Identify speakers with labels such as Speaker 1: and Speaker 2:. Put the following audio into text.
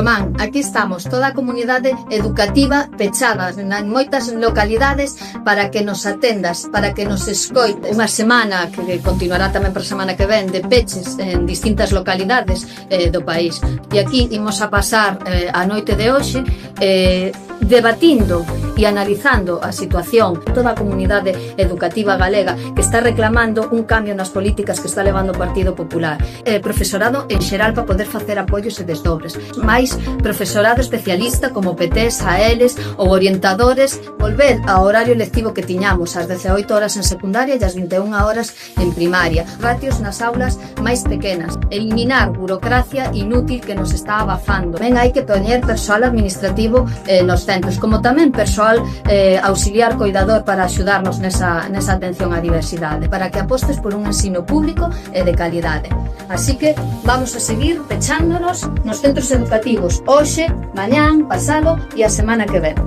Speaker 1: Román, aquí estamos, toda a comunidade educativa pechada en moitas localidades para que nos atendas, para que nos escoite. Unha semana que continuará tamén para a semana que ven de peches en distintas localidades do país. E aquí imos a pasar a noite de hoxe debatindo e analizando a situación toda a comunidade educativa galega que está reclamando un cambio nas políticas que está levando o Partido Popular. Profesorado en xeral para poder facer apoios e desdobres. Mais profesorado especialista como PTs, AELs ou orientadores, volver ao horario lectivo que tiñamos, ás 18 horas en secundaria e ás 21 horas en primaria. Ratios nas aulas máis pequenas. Eliminar burocracia inútil que nos está abafando. Ben, hai que poñer persoal administrativo nos centros, como tamén persoal auxiliar coidador para axudarnos nesa atención á diversidade, para que apostes por un ensino público e de calidade. Así que vamos a seguir pechándonos nos centros educativos hoxe, mañán, pasado e a semana que ven.